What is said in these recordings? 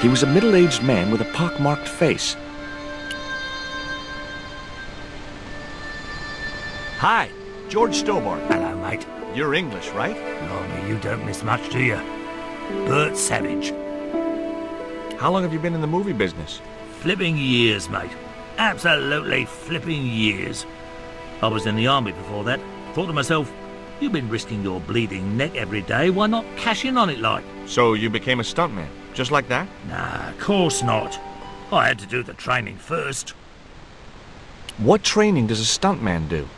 He was a middle-aged man with a pock-marked face. Hi, George Stobbart. Hello, mate. You're English, right? Blimey, you don't miss much, do you? Bert Savage. How long have you been in the movie business? Flipping years, mate. Absolutely flipping years. I was in the army before that. Thought to myself, you've been risking your bleeding neck every day, why not cash in on it like? So you became a stuntman, just like that? Nah, of course not. I had to do the training first. What training does a stuntman do?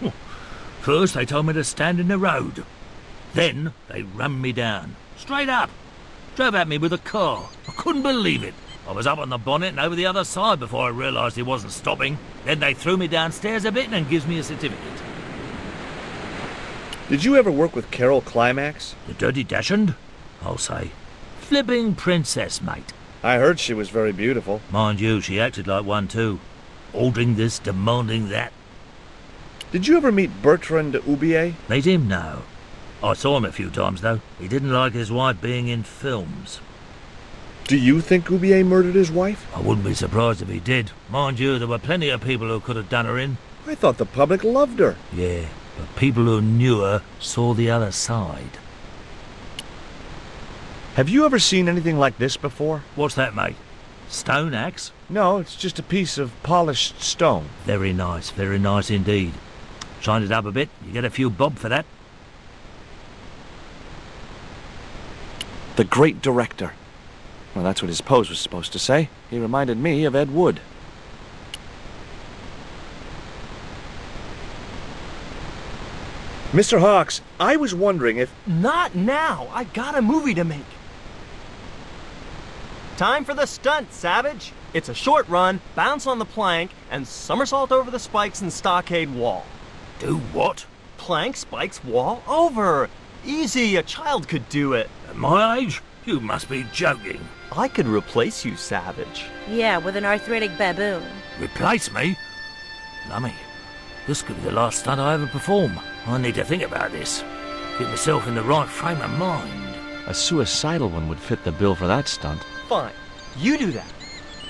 First, they told me to stand in the road. Then, they rammed me down. Straight up. Drove at me with a car. I couldn't believe it. I was up on the bonnet and over the other side before I realised he wasn't stopping. Then they threw me downstairs a bit and gives me a certificate. Did you ever work with Carol Climax? The Dirty Dachshund? I'll say. Flipping princess, mate. I heard she was very beautiful. Mind you, she acted like one too. Ordering this, demanding that. Did you ever meet Bertrand Oubier? Meet him? No. I saw him a few times, though. He didn't like his wife being in films. Do you think Oubier murdered his wife? I wouldn't be surprised if he did. Mind you, there were plenty of people who could have done her in. I thought the public loved her. Yeah, but people who knew her saw the other side. Have you ever seen anything like this before? What's that, mate? Stone axe? No, it's just a piece of polished stone. Very nice indeed. Shine it up a bit, you get a few bob for that. The great director. Well, that's what his pose was supposed to say. He reminded me of Ed Wood. Mr. Hawks, I was wondering if... Not now! I got a movie to make! Time for the stunt, Savage! It's a short run, bounce on the plank, and somersault over the spikes and stockade wall. Do what? Plank, spikes, wall, over! Easy, a child could do it. At my age? You must be joking. I could replace you, Savage. Yeah, with an arthritic baboon. Replace me? Lummy, this could be the last stunt I ever perform. I need to think about this. Get myself in the right frame of mind. A suicidal one would fit the bill for that stunt. Fine, you do that.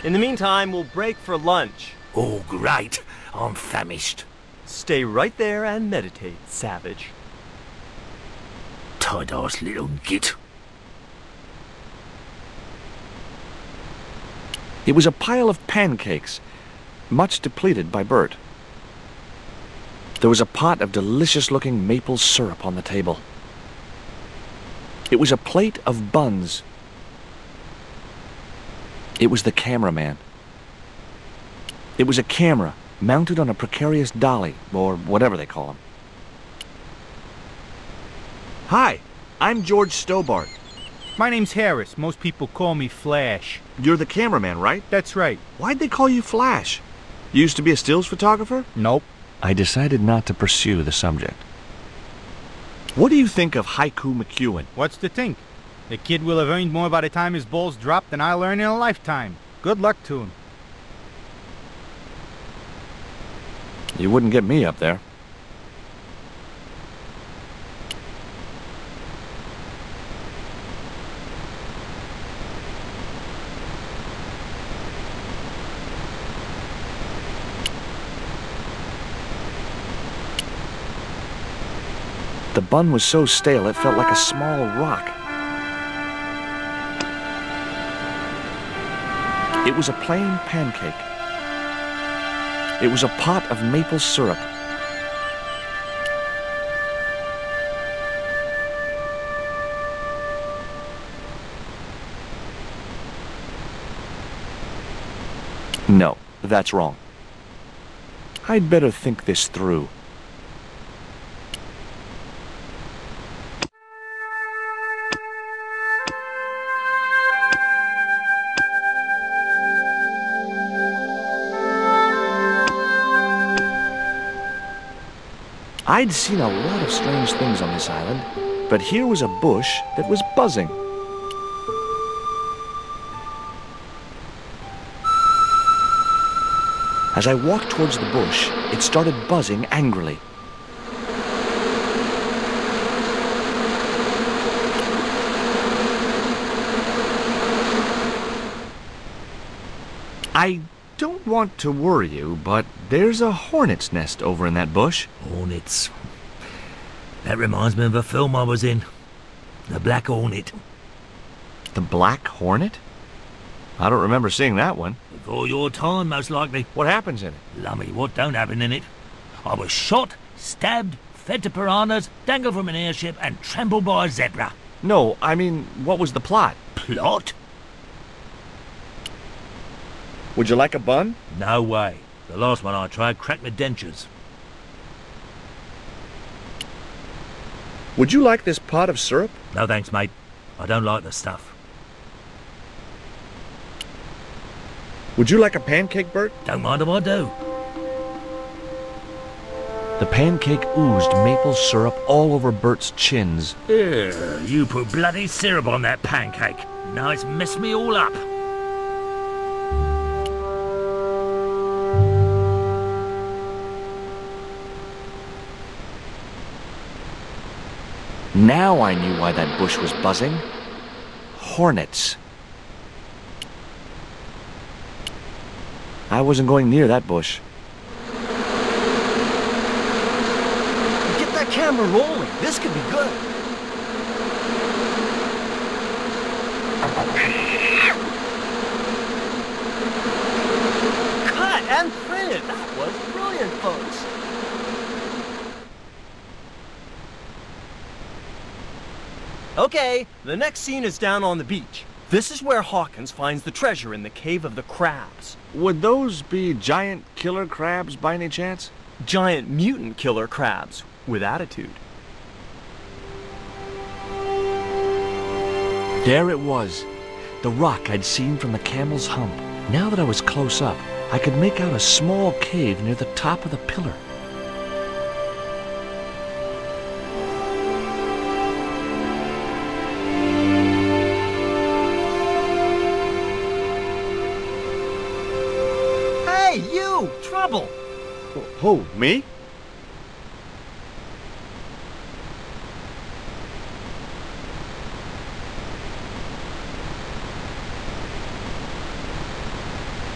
In the meantime, we'll break for lunch. Oh, great. I'm famished. Stay right there and meditate, Savage. Tight-ass little git. It was a pile of pancakes, much depleted by Bert. There was a pot of delicious-looking maple syrup on the table. It was a plate of buns. It was the cameraman. It was a camera mounted on a precarious dolly, or whatever they call them. Hi, I'm George Stobbart. My name's Harris. Most people call me Flash. You're the cameraman, right? That's right. Why'd they call you Flash? You used to be a stills photographer? Nope. I decided not to pursue the subject. What do you think of Haiku McEwen? What's to think? The kid will have earned more by the time his balls drop than I'll earn in a lifetime. Good luck to him. You wouldn't get me up there. The bun was so stale it felt like a small rock. It was a plain pancake. It was a pot of maple syrup. No, that's wrong. I'd better think this through. I'd seen a lot of strange things on this island, but here was a bush that was buzzing. As I walked towards the bush, it started buzzing angrily. I don't want to worry you, but there's a hornet's nest over in that bush. Hornets. That reminds me of a film I was in. The Black Hornet. The Black Hornet? I don't remember seeing that one. Before your time, most likely. What happens in it? Lummy, what don't happen in it? I was shot, stabbed, fed to piranhas, dangled from an airship, and trampled by a zebra. No, I mean, what was the plot? Plot? Would you like a bun? No way. The last one I tried cracked my dentures. Would you like this pot of syrup? No thanks, mate. I don't like the stuff. Would you like a pancake, Bert? Don't mind if I do. The pancake oozed maple syrup all over Bert's chins. Ugh, you put bloody syrup on that pancake. Now it's messed me all up. Now I knew why that bush was buzzing. Hornets. I wasn't going near that bush. Get that camera rolling. This could be good. Cut and printed. That was brilliant, folks. Okay, the next scene is down on the beach. This is where Hawkins finds the treasure in the Cave of the Crabs. Would those be giant killer crabs by any chance? Giant mutant killer crabs with attitude. There it was, the rock I'd seen from the camel's hump. Now that I was close up, I could make out a small cave near the top of the pillar. Hey, you! Trouble! Who, me?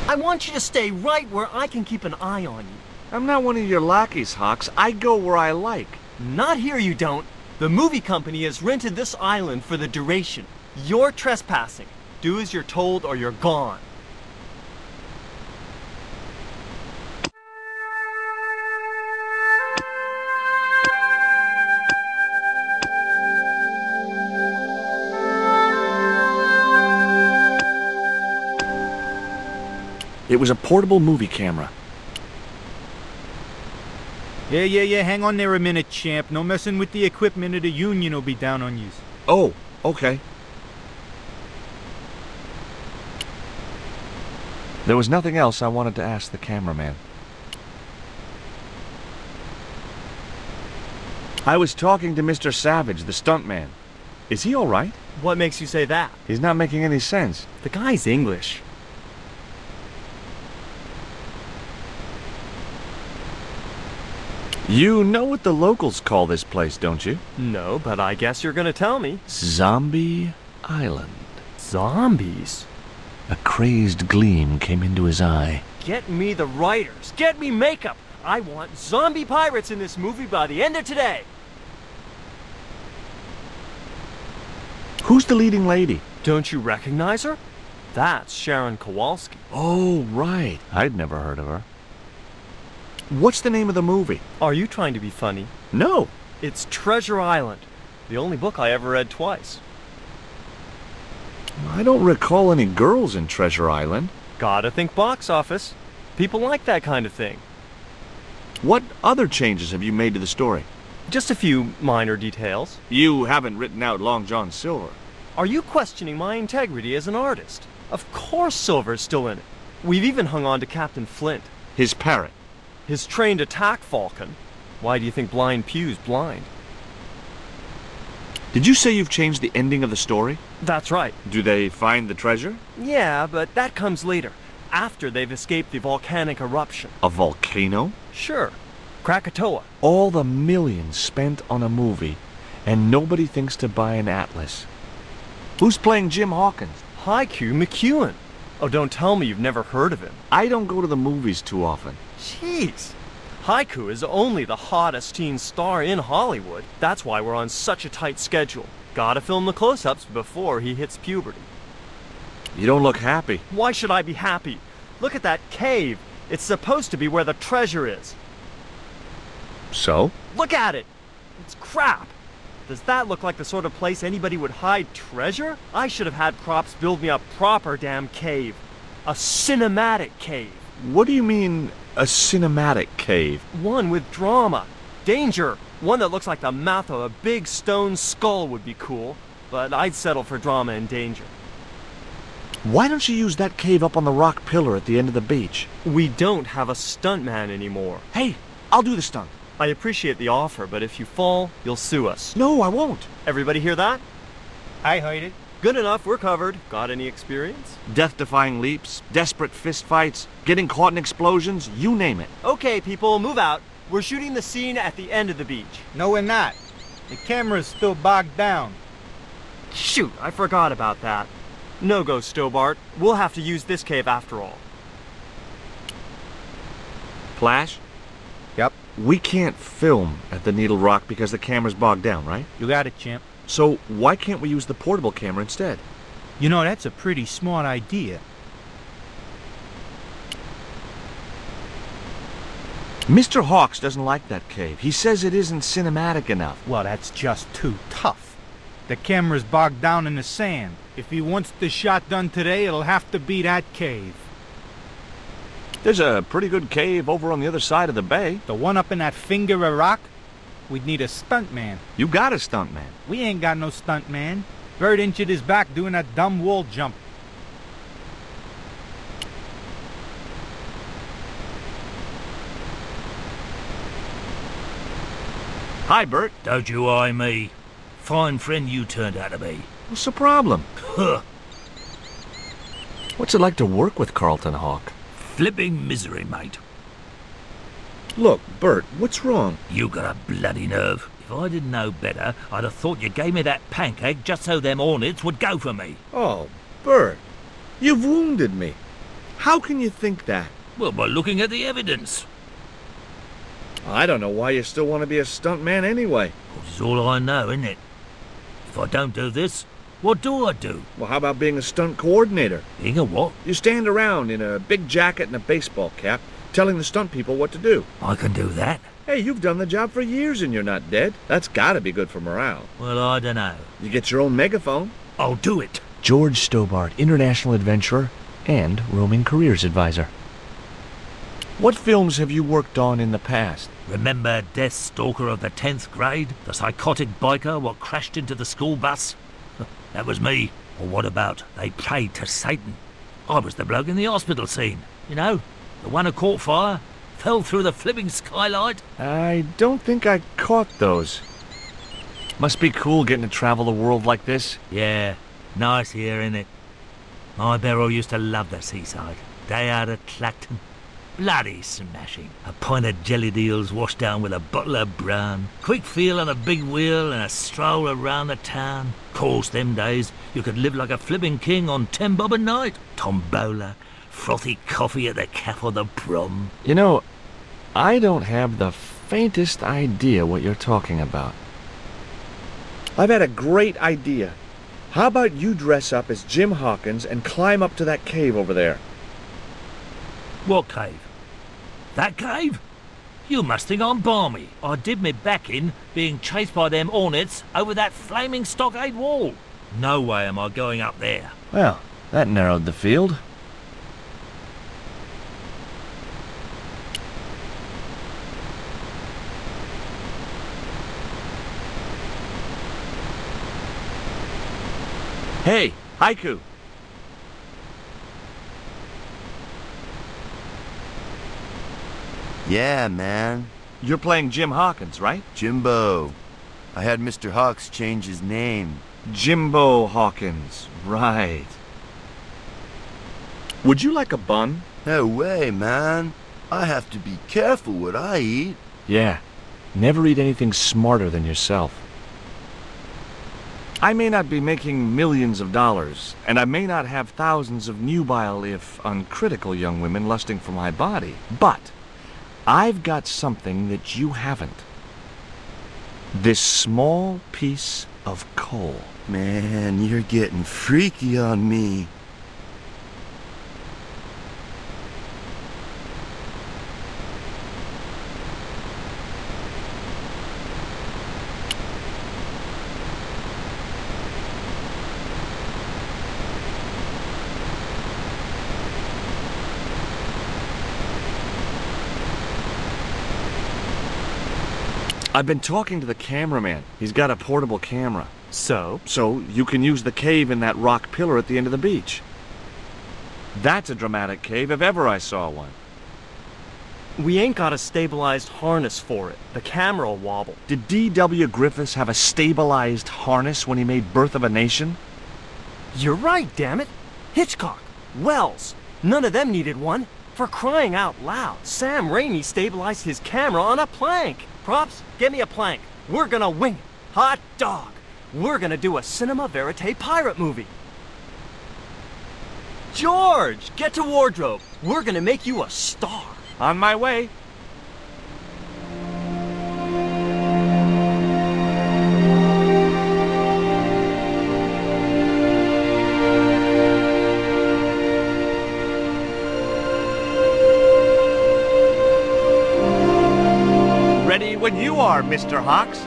I want you to stay right where I can keep an eye on you. I'm not one of your lackeys, Hawks. I go where I like. Not here, you don't. The movie company has rented this island for the duration. You're trespassing. Do as you're told or you're gone. It was a portable movie camera. Yeah, hang on there a minute, champ. No messing with the equipment or the union will be down on you. Oh, okay. There was nothing else I wanted to ask the cameraman. I was talking to Mr. Savage, the stuntman. Is he all right? What makes you say that? He's not making any sense. The guy's English. You know what the locals call this place, don't you? No, but I guess you're gonna tell me. Zombie Island. Zombies? A crazed gleam came into his eye. Get me the writers. Get me makeup. I want zombie pirates in this movie by the end of today. Who's the leading lady? Don't you recognize her? That's Sharon Kowalski. Oh, right. I'd never heard of her. What's the name of the movie? Are you trying to be funny? No. It's Treasure Island. The only book I ever read twice. I don't recall any girls in Treasure Island. Gotta think box office. People like that kind of thing. What other changes have you made to the story? Just a few minor details. You haven't written out Long John Silver. Are you questioning my integrity as an artist? Of course Silver's still in it. We've even hung on to Captain Flint. His parrot. His trained attack falcon. Why do you think Blind Pew's blind? Did you say you've changed the ending of the story? That's right. Do they find the treasure? Yeah, but that comes later, after they've escaped the volcanic eruption. A volcano? Sure. Krakatoa. All the millions spent on a movie, and nobody thinks to buy an atlas. Who's playing Jim Hawkins? Haiku McEwen. Oh, don't tell me you've never heard of him. I don't go to the movies too often. Jeez. Haiku is only the hottest teen star in Hollywood. That's why we're on such a tight schedule. Gotta film the close-ups before he hits puberty. You don't look happy. Why should I be happy? Look at that cave. It's supposed to be where the treasure is. So? Look at it! It's crap! Does that look like the sort of place anybody would hide treasure? I should have had props build me a proper damn cave. A cinematic cave. What do you mean, a cinematic cave? One with drama. Danger. One that looks like the mouth of a big stone skull would be cool, but I'd settle for drama and danger. Why don't you use that cave up on the rock pillar at the end of the beach? We don't have a stuntman anymore. Hey, I'll do the stunt. I appreciate the offer, but if you fall, you'll sue us. No, I won't. Everybody hear that? I heard it. Good enough, we're covered. Got any experience? Death-defying leaps, desperate fistfights, getting caught in explosions, you name it. Okay, people, move out. We're shooting the scene at the end of the beach. No, we're not. The camera's still bogged down. Shoot, I forgot about that. No go, Stobbart. We'll have to use this cave after all. Flash? Yep. We can't film at the Needle Rock because the camera's bogged down, right? You got it, champ. So why can't we use the portable camera instead? You know, that's a pretty smart idea. Mr. Hawks doesn't like that cave. He says it isn't cinematic enough. Well, that's just too tough. The camera's bogged down in the sand. If he wants the shot done today, it'll have to be that cave. There's a pretty good cave over on the other side of the bay. The one up in that finger of rock? We'd need a stuntman. You got a stuntman. We ain't got no stuntman. Bird injured his back doing that dumb wall jump. Hi, Bert. Don't you eye me. Fine friend you turned out to be. What's the problem? Huh. What's it like to work with Carlton Hawk? Flipping misery, mate. Look, Bert, what's wrong? You got a bloody nerve. If I didn't know better, I'd have thought you gave me that pancake just so them hornets would go for me. Oh, Bert, you've wounded me. How can you think that? Well, by looking at the evidence. I don't know why you still want to be a stuntman anyway. This is all I know, isn't it? If I don't do this, what do I do? Well, how about being a stunt coordinator? Being a what? You stand around in a big jacket and a baseball cap, telling the stunt people what to do. I can do that. Hey, you've done the job for years and you're not dead. That's gotta be good for morale. Well, I don't know. You get your own megaphone. I'll do it. George Stobbart, international adventurer and roaming careers advisor. What films have you worked on in the past? Remember Death Stalker of the 10th grade? The psychotic biker what crashed into the school bus? That was me. Or what about They Prayed to Satan? I was the bloke in the hospital scene. You know, the one who caught fire, fell through the flipping skylight. I don't think I caught those. Must be cool getting to travel the world like this. Yeah, nice here, innit? My Beryl used to love the seaside. Day out at Clacton. Bloody smashing. A pint of jellied eels washed down with a bottle of brown. Quick feel on a big wheel and a stroll around the town. Course, them days, you could live like a flipping king on 10 bob a night. Tombola, frothy coffee at the cap or the prom. You know, I don't have the faintest idea what you're talking about. I've had a great idea. How about you dress up as Jim Hawkins and climb up to that cave over there? What cave? That cave? You must think I'm balmy. I did me back in being chased by them hornets over that flaming stockade wall. No way am I going up there. Well, that narrowed the field. Hey, Haiku. Yeah, man. You're playing Jim Hawkins, right? Jimbo. I had Mr. Hawks change his name. Jimbo Hawkins, right. Would you like a bun? No way, man. I have to be careful what I eat. Yeah, never eat anything smarter than yourself. I may not be making millions of dollars, and I may not have thousands of nubile, if uncritical, young women lusting for my body, but I've got something that you haven't. This small piece of coal. Man, you're getting freaky on me. I've been talking to the cameraman. He's got a portable camera. So? So you can use the cave in that rock pillar at the end of the beach. That's a dramatic cave if ever I saw one. We ain't got a stabilized harness for it. The camera'll wobble. Did D.W. Griffiths have a stabilized harness when he made Birth of a Nation? You're right, damn it. Hitchcock, Wells, none of them needed one. For crying out loud, Sam Raimi stabilized his camera on a plank. Props, get me a plank. We're gonna wing it. Hot dog. We're gonna do a cinema verite pirate movie. George, get to wardrobe. We're gonna make you a star. On my way. Ready when you are, Mr. Hawks.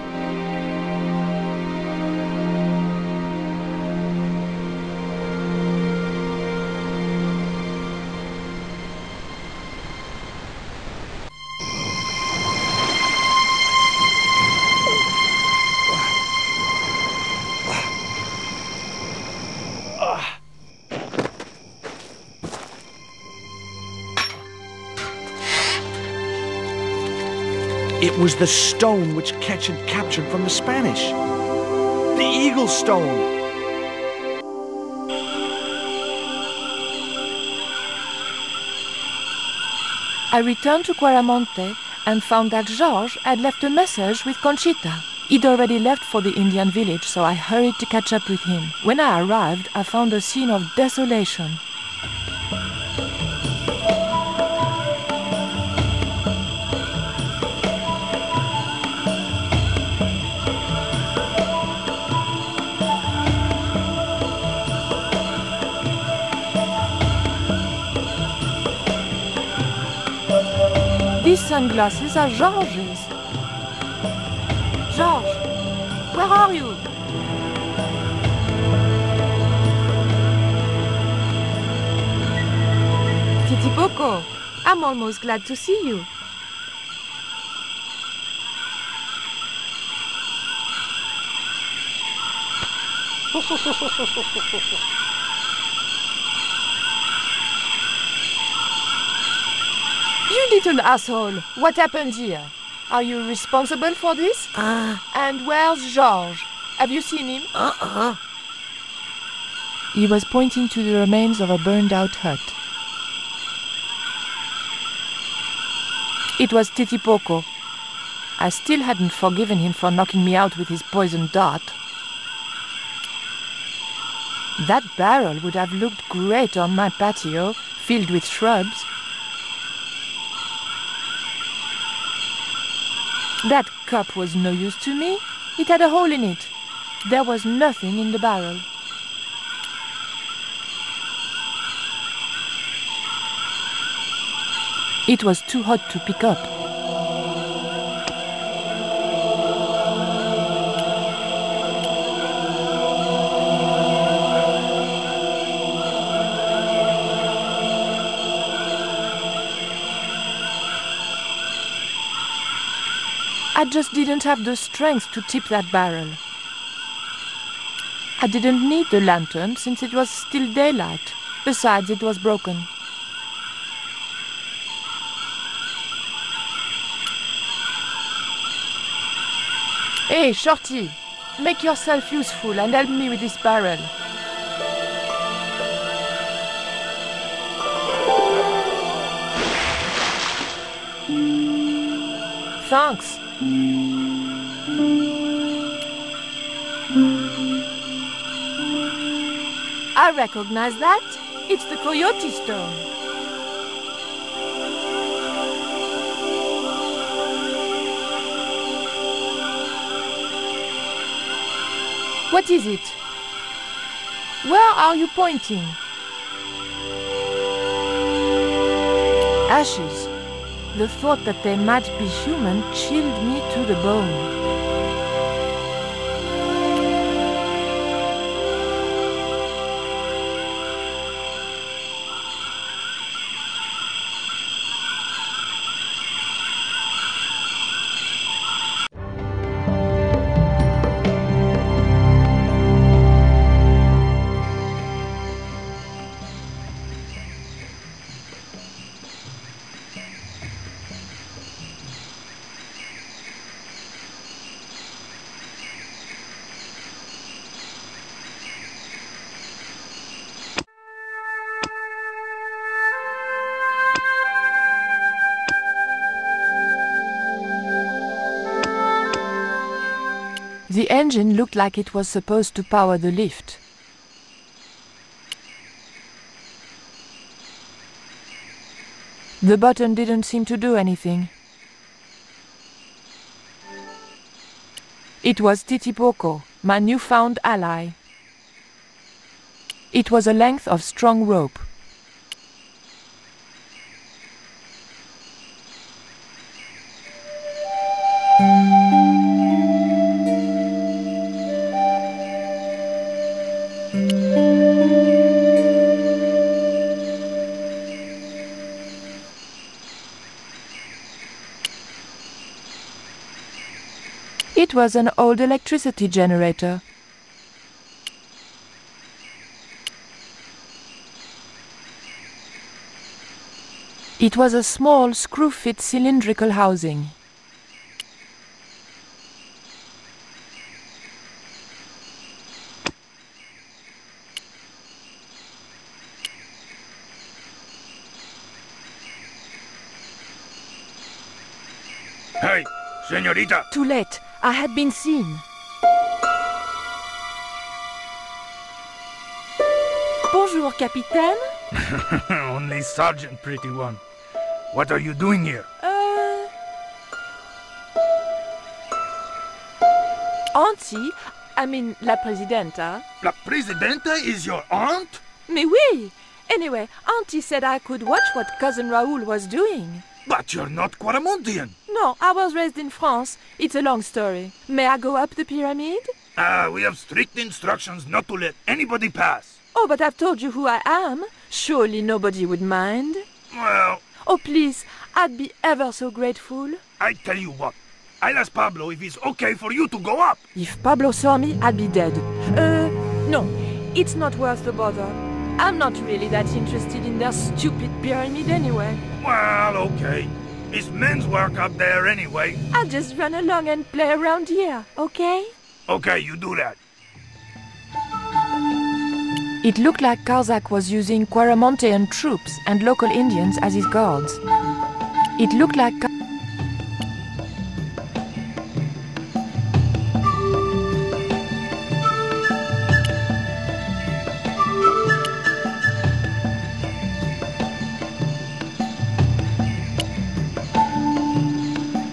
It was the stone which Ketch had captured from the Spanish. The Eagle Stone. I returned to Quaramonte and found that George had left a message with Conchita. He'd already left for the Indian village, so I hurried to catch up with him. When I arrived, I found a scene of desolation. These sunglasses are George's. George, where are you? Titipoco, I'm almost glad to see you. You little asshole! What happened here? Are you responsible for this? And where's George? Have you seen him? He was pointing to the remains of a burned-out hut. It was Titipoco. I still hadn't forgiven him for knocking me out with his poisoned dart. That barrel would have looked great on my patio, filled with shrubs. That cup was no use to me. It had a hole in it. There was nothing in the barrel. It was too hot to pick up. I just didn't have the strength to tip that barrel. I didn't need the lantern since it was still daylight. Besides, it was broken. Hey, Shorty, make yourself useful and help me with this barrel. Thanks. I recognize that. It's the Coyote Stone. What is it? Where are you pointing? Ashes. The thought that they might be human chilled me to the bone. The engine looked like it was supposed to power the lift. The button didn't seem to do anything. It was Titipoco, my newfound ally. It was a length of strong rope. It was an old electricity generator. It was a small screw-fit cylindrical housing. Hey, señorita! Too late. I had been seen. Bonjour, Capitaine. Only Sergeant, pretty one. What are you doing here? Auntie, I mean, la Presidenta. La Presidenta is your aunt? Mais oui! Anyway, Auntie said I could watch what Cousin Raoul was doing. But you're not Quaramontian. No, I was raised in France. It's a long story. May I go up the pyramid? We have strict instructions not to let anybody pass. Oh, but I've told you who I am. Surely nobody would mind. Well... Oh, please, I'd be ever so grateful. I tell you what. I'll ask Pablo if it's okay for you to go up. If Pablo saw me, I'd be dead. No, it's not worth the bother. I'm not really that interested in their stupid pyramid anyway. Well, okay. It's men's work up there anyway. I'll just run along and play around here, okay? Okay, you do that. It looked like Karzak was using Quaramontean troops and local Indians as his guards. It looked like...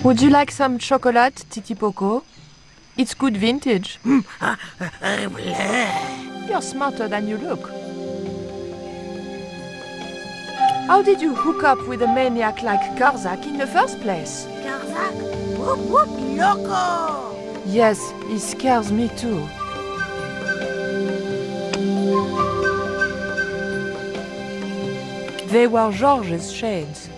Would you like some chocolate, Titipoco? It's good vintage. You're smarter than you look. How did you hook up with a maniac like Karzak in the first place? Karzak? Whoop whoop loco! Yes, he scares me too. They were George's shades.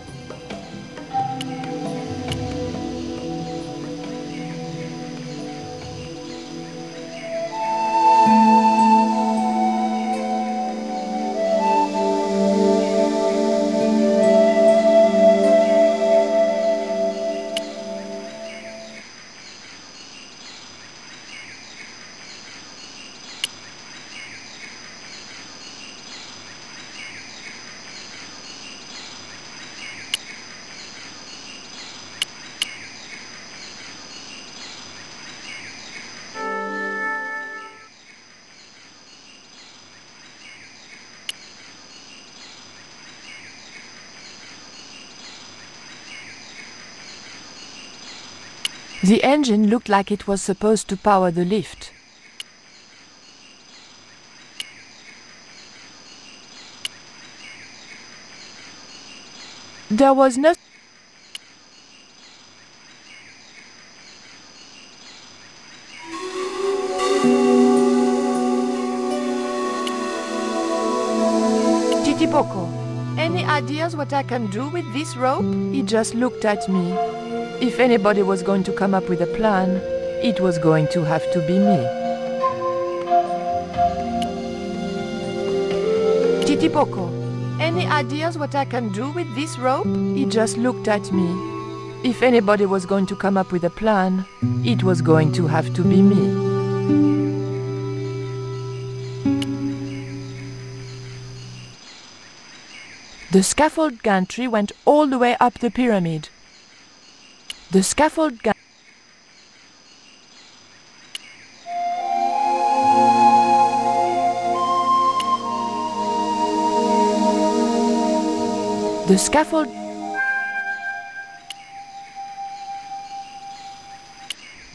The engine looked like it was supposed to power the lift. There was no... Titipoco, any ideas what I can do with this rope? He just looked at me. If anybody was going to come up with a plan, it was going to have to be me. Titipoco, any ideas what I can do with this rope? He just looked at me. If anybody was going to come up with a plan, it was going to have to be me. The scaffold gantry went all the way up the pyramid. The scaffold gantry... The scaffold...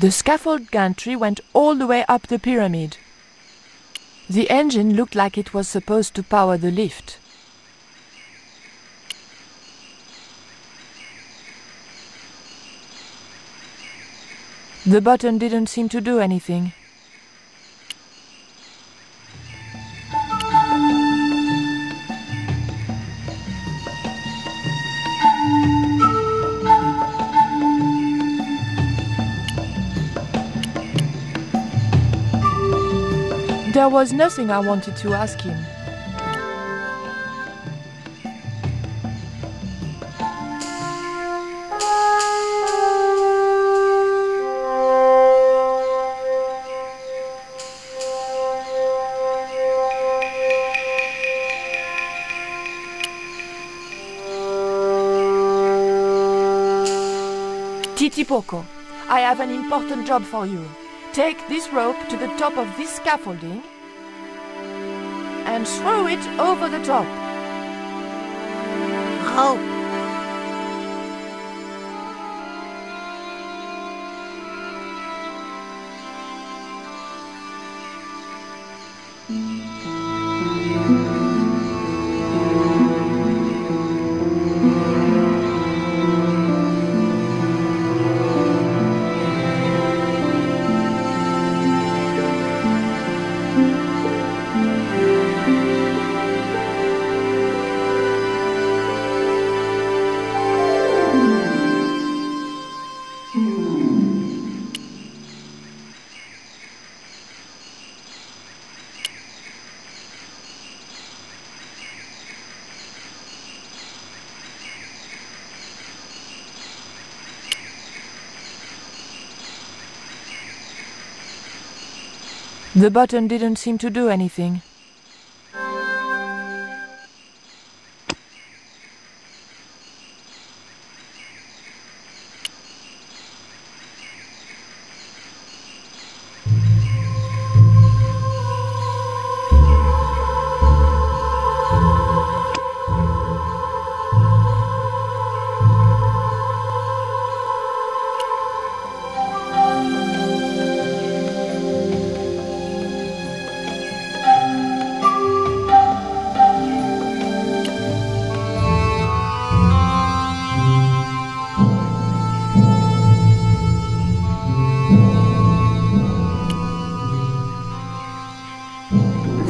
The scaffold gantry went all the way up the pyramid. The engine looked like it was supposed to power the lift. The button didn't seem to do anything. There was nothing I wanted to ask him. Titipoco, I have an important job for you. Take this rope to the top of this scaffolding and throw it over the top. Rope. The button didn't seem to do anything.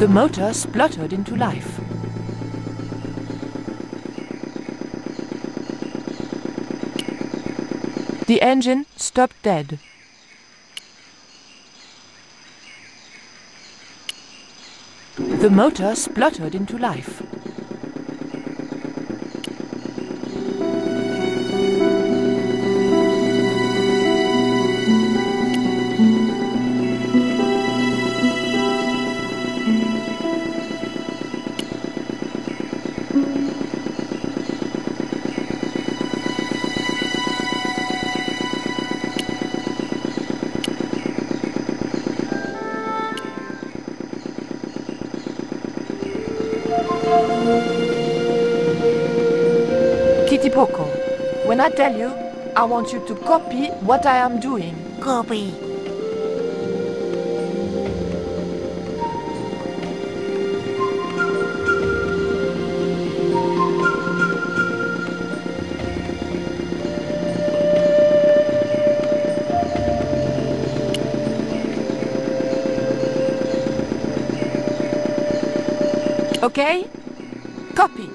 The motor spluttered into life. The engine stopped dead. The motor spluttered into life. Titipoco, when I tell you, I want you to copy what I am doing. Copy. Okay? Copy.